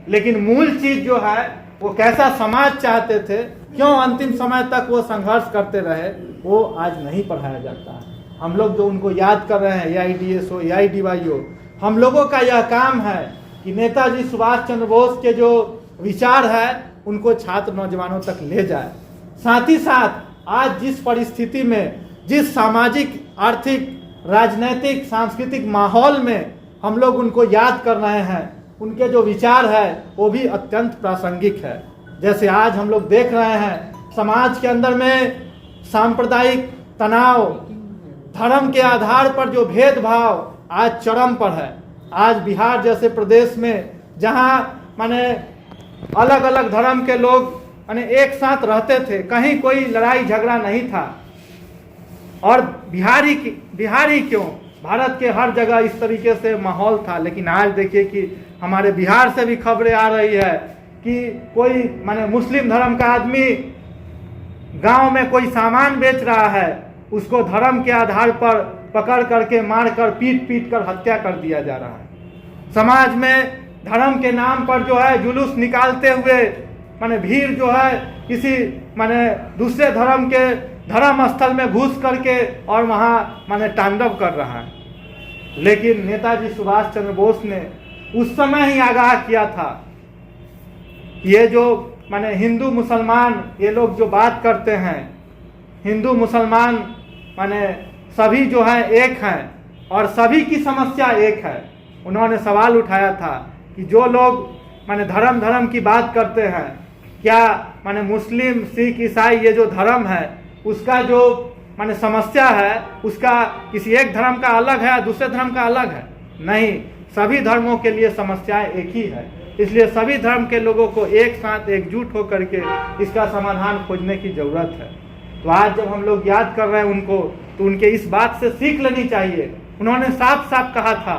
लेकिन मूल चीज जो है वो कैसा समाज चाहते थे, क्यों अंतिम समय तक वो संघर्ष करते रहे, वो आज नहीं पढ़ाया जाता है। हम लोग जो उनको याद कर रहे हैं, AIDS हो, AIDY हो, हम लोगों का यह काम है कि नेताजी सुभाष चंद्र बोस के जो विचार है उनको छात्र नौजवानों तक ले जाए। साथ ही साथ आज जिस परिस्थिति में, जिस सामाजिक, आर्थिक, राजनीतिक, सांस्कृतिक माहौल में हम लोग उनको याद कर रहे हैं, उनके जो विचार है वो भी अत्यंत प्रासंगिक है। जैसे आज हम लोग देख रहे हैं समाज के अंदर में सांप्रदायिक तनाव, धर्म के आधार पर जो भेदभाव आज चरम पर है। आज बिहार जैसे प्रदेश में जहां माने अलग अलग धर्म के लोग माने एक साथ रहते थे, कहीं कोई लड़ाई झगड़ा नहीं था, और बिहारी क्यों, भारत के हर जगह इस तरीके से माहौल था। लेकिन आज देखिए कि हमारे बिहार से भी खबरें आ रही है कि कोई माने मुस्लिम धर्म का आदमी गांव में कोई सामान बेच रहा है, उसको धर्म के आधार पर पकड़ करके मार कर पीट कर हत्या कर दिया जा रहा है। समाज में धर्म के नाम पर जो है जुलूस निकालते हुए माने भीड़ जो है किसी माने दूसरे धर्म के धर्म स्थल में घुस करके और वहाँ माने तांडव कर रहा है। लेकिन नेताजी सुभाष चंद्र बोस ने उस समय ही आगाह किया था कि ये जो माने हिंदू मुसलमान ये लोग जो बात करते हैं, हिंदू मुसलमान माने सभी जो है एक हैं और सभी की समस्या एक है। उन्होंने सवाल उठाया था कि जो लोग माने धर्म की बात करते हैं, क्या माने मुस्लिम, सिख, ईसाई ये जो धर्म है उसका जो माने समस्या है उसका किसी एक धर्म का अलग है, दूसरे धर्म का अलग है? नहीं, सभी धर्मों के लिए समस्याएं एक ही है। इसलिए सभी धर्म के लोगों को एक साथ एकजुट होकर के इसका समाधान खोजने की जरूरत है। तो आज जब हम लोग याद कर रहे हैं उनको, तो उनके इस बात से सीख लेनी चाहिए। उन्होंने साफ साफ कहा था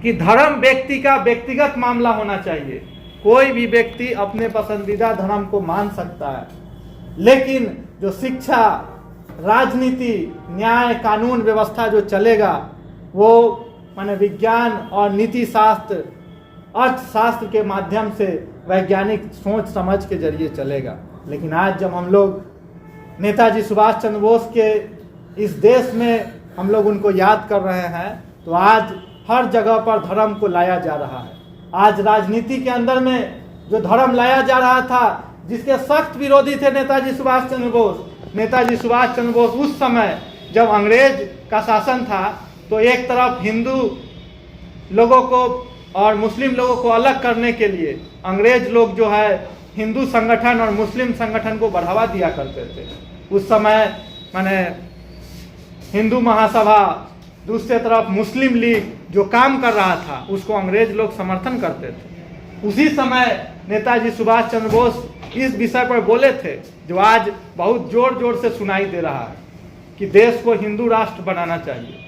कि धर्म व्यक्ति का व्यक्तिगत मामला होना चाहिए। कोई भी व्यक्ति अपने पसंदीदा धर्म को मान सकता है, लेकिन जो शिक्षा, राजनीति, न्याय, कानून व्यवस्था जो चलेगा वो माने विज्ञान और नीति शास्त्र, अर्थशास्त्र के माध्यम से वैज्ञानिक सोच समझ के जरिए चलेगा। लेकिन आज जब हम लोग नेताजी सुभाष चंद्र बोस के इस देश में हम लोग उनको याद कर रहे हैं, तो आज हर जगह पर धर्म को लाया जा रहा है। आज राजनीति के अंदर में जो धर्म लाया जा रहा था, जिसके सख्त विरोधी थे नेताजी सुभाष चंद्र बोस। नेताजी सुभाष चंद्र बोस उस समय जब अंग्रेज का शासन था, तो एक तरफ हिंदू लोगों को और मुस्लिम लोगों को अलग करने के लिए अंग्रेज लोग जो है हिंदू संगठन और मुस्लिम संगठन को बढ़ावा दिया करते थे। उस समय माने हिंदू महासभा, दूसरे तरफ मुस्लिम लीग जो काम कर रहा था उसको अंग्रेज लोग समर्थन करते थे। उसी समय नेताजी सुभाष चंद्र बोस इस विषय पर बोले थे जो आज बहुत जोर जोर से सुनाई दे रहा है कि देश को हिंदू राष्ट्र बनाना चाहिए।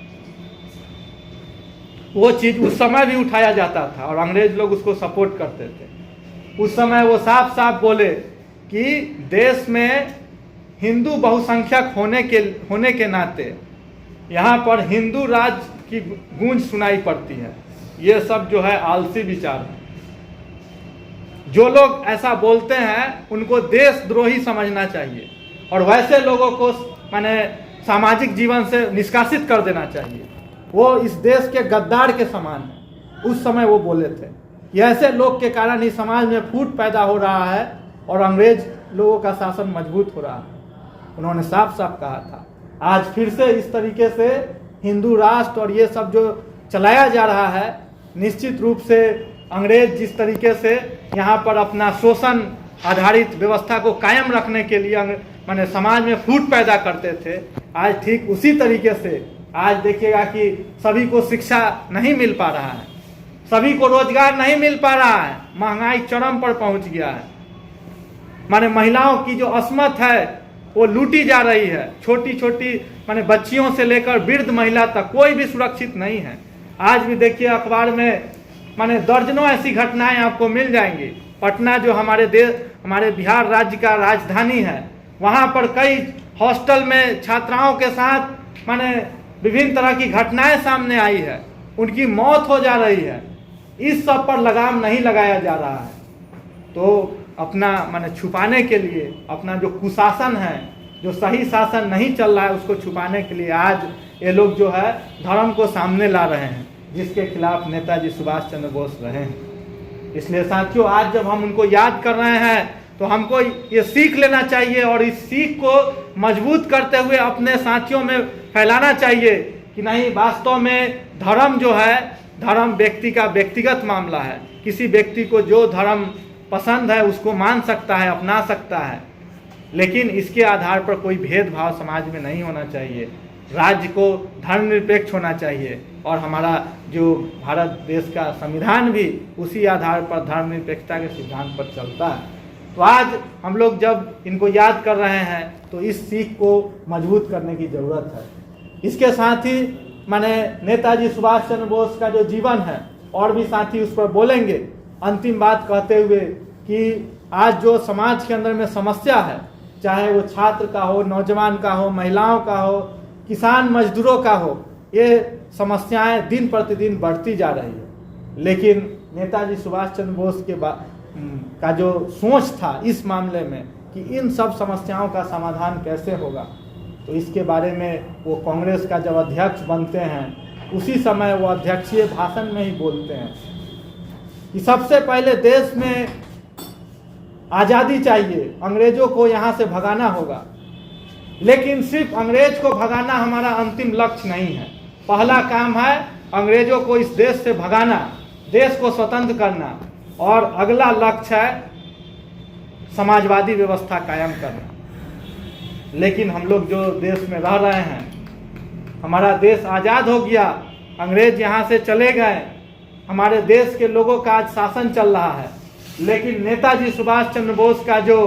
वो चीज उस समय भी उठाया जाता था और अंग्रेज लोग उसको सपोर्ट करते थे। उस समय वो साफ साफ बोले कि देश में हिंदू बहुसंख्यक होने के नाते यहाँ पर हिंदू राज्य की गूंज सुनाई पड़ती है। ये सब जो है आलसी विचार है। जो लोग ऐसा बोलते हैं उनको देशद्रोही समझना चाहिए और वैसे लोगों को माने सामाजिक जीवन से निष्कासित कर देना चाहिए। वो इस देश के गद्दार के समान है। उस समय वो बोले थे कि ऐसे लोग के कारण ही समाज में फूट पैदा हो रहा है और अंग्रेज लोगों का शासन मजबूत हो रहा है। उन्होंने साफ साफ कहा था। आज फिर से इस तरीके से हिंदू राष्ट्र और ये सब जो चलाया जा रहा है, निश्चित रूप से अंग्रेज जिस तरीके से यहाँ पर अपना शोषण आधारित व्यवस्था को कायम रखने के लिए माने समाज में फूट पैदा करते थे, आज ठीक उसी तरीके से आज देखिएगा कि सभी को शिक्षा नहीं मिल पा रहा है, सभी को रोजगार नहीं मिल पा रहा है, महंगाई चरम पर पहुंच गया है। माने महिलाओं की जो अस्मत है वो लूटी जा रही है। छोटी छोटी माने बच्चियों से लेकर वृद्ध महिला तक कोई भी सुरक्षित नहीं है। आज भी देखिए अखबार में माने दर्जनों ऐसी घटनाएं आपको मिल जाएंगी। पटना जो हमारे बिहार राज्य का राजधानी है, वहाँ पर कई हॉस्टल में छात्राओं के साथ माने विभिन्न तरह की घटनाएं सामने आई है, उनकी मौत हो जा रही है। इस सब पर लगाम नहीं लगाया जा रहा है, तो अपना माने छुपाने के लिए, अपना जो कुशासन है, जो सही शासन नहीं चल रहा है, उसको छुपाने के लिए आज ये लोग जो है धर्म को सामने ला रहे हैं, जिसके खिलाफ नेताजी सुभाष चंद्र बोस रहे हैं। इसलिए साथियों, आज जब हम उनको याद कर रहे हैं तो हमको ये सीख लेना चाहिए और इस सीख को मजबूत करते हुए अपने साथियों में फैलाना चाहिए कि नहीं, वास्तव में धर्म जो है, धर्म व्यक्ति का व्यक्तिगत मामला है। किसी व्यक्ति को जो धर्म पसंद है उसको मान सकता है, अपना सकता है, लेकिन इसके आधार पर कोई भेदभाव समाज में नहीं होना चाहिए। राज्य को धर्मनिरपेक्ष होना चाहिए और हमारा जो भारत देश का संविधान भी उसी आधार पर धर्मनिरपेक्षता के सिद्धांत पर चलता है। तो आज हम लोग जब इनको याद कर रहे हैं तो इस सीख को मजबूत करने की ज़रूरत है। इसके साथ ही माने नेताजी सुभाष चंद्र बोस का जो जीवन है, और भी साथी उस पर बोलेंगे। अंतिम बात कहते हुए कि आज जो समाज के अंदर में समस्या है, चाहे वो छात्र का हो, नौजवान का हो, महिलाओं का हो, किसान मजदूरों का हो, ये समस्याएं दिन प्रतिदिन बढ़ती जा रही है। लेकिन नेताजी सुभाष चंद्र बोस का जो सोच था इस मामले में कि इन सब समस्याओं का समाधान कैसे होगा, तो इसके बारे में वो कांग्रेस का जब अध्यक्ष बनते हैं उसी समय वो अध्यक्षीय भाषण में ही बोलते हैं कि सबसे पहले देश में आज़ादी चाहिए, अंग्रेजों को यहाँ से भगाना होगा। लेकिन सिर्फ अंग्रेज को भगाना हमारा अंतिम लक्ष्य नहीं है। पहला काम है अंग्रेजों को इस देश से भगाना, देश को स्वतंत्र करना, और अगला लक्ष्य है समाजवादी व्यवस्था कायम करना। लेकिन हम लोग जो देश में रह रहे हैं, हमारा देश आज़ाद हो गया, अंग्रेज यहाँ से चले गए, हमारे देश के लोगों का आज शासन चल रहा है, लेकिन नेताजी सुभाष चंद्र बोस का जो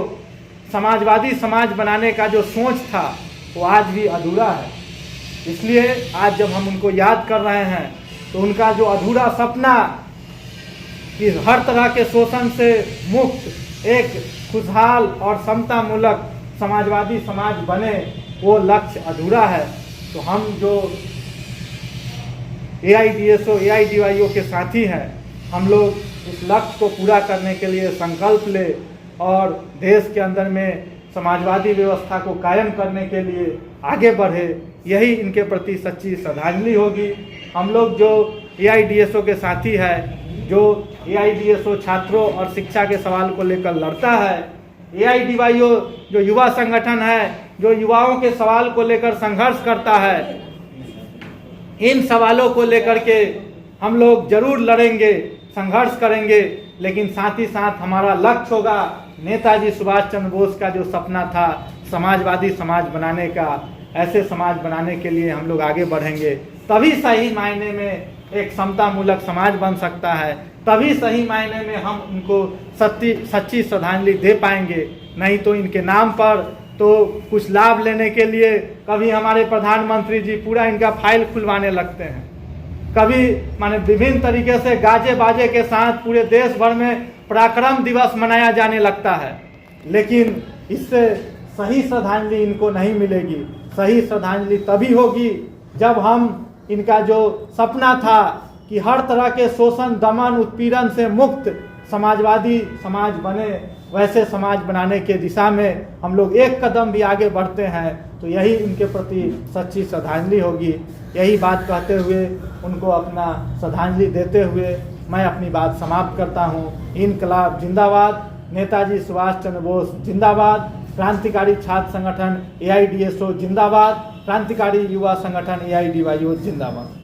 समाजवादी समाज बनाने का जो सोच था वो आज भी अधूरा है। इसलिए आज जब हम उनको याद कर रहे हैं तो उनका जो अधूरा सपना कि हर तरह के शोषण से मुक्त एक खुशहाल और समतामूलक समाजवादी समाज बने, वो लक्ष्य अधूरा है। तो हम जो AIDSO AIDYO के साथी हैं, हम लोग इस लक्ष्य को पूरा करने के लिए संकल्प ले और देश के अंदर में समाजवादी व्यवस्था को कायम करने के लिए आगे बढ़े। यही इनके प्रति सच्ची श्रद्धांजलि होगी। हम लोग जो AIDSO के साथी है, जो AIDSO छात्रों और शिक्षा के सवाल को लेकर लड़ता है, AIDYO जो युवा संगठन है, जो युवाओं के सवाल को लेकर संघर्ष करता है, इन सवालों को लेकर के हम लोग जरूर लड़ेंगे, संघर्ष करेंगे। लेकिन साथ ही साथ हमारा लक्ष्य होगा नेताजी सुभाष चंद्र बोस का जो सपना था समाजवादी समाज बनाने का। ऐसे समाज बनाने के लिए हम लोग आगे बढ़ेंगे, तभी सही मायने में एक समतामूलक समाज बन सकता है, तभी सही मायने में हम उनको सच्ची श्रद्धांजलि दे पाएंगे। नहीं तो इनके नाम पर तो कुछ लाभ लेने के लिए कभी हमारे प्रधानमंत्री जी पूरा इनका फाइल खुलवाने लगते हैं, कभी माने विभिन्न तरीके से गाजे बाजे के साथ पूरे देश भर में पराक्रम दिवस मनाया जाने लगता है, लेकिन इससे सही श्रद्धांजलि इनको नहीं मिलेगी। सही श्रद्धांजलि तभी होगी जब हम इनका जो सपना था कि हर तरह के शोषण, दमन, उत्पीड़न से मुक्त समाजवादी समाज बने, वैसे समाज बनाने के दिशा में हम लोग एक कदम भी आगे बढ़ते हैं तो यही इनके प्रति सच्ची श्रद्धांजलि होगी। यही बात कहते हुए उनको अपना श्रद्धांजलि देते हुए मैं अपनी बात समाप्त करता हूँ। इनकलाब जिंदाबाद, नेताजी सुभाष चंद्र बोस जिंदाबाद, क्रांतिकारी छात्र संगठन AIDSO जिंदाबाद, क्रांतिकारी युवा संगठन AIDYO जिंदाबाद।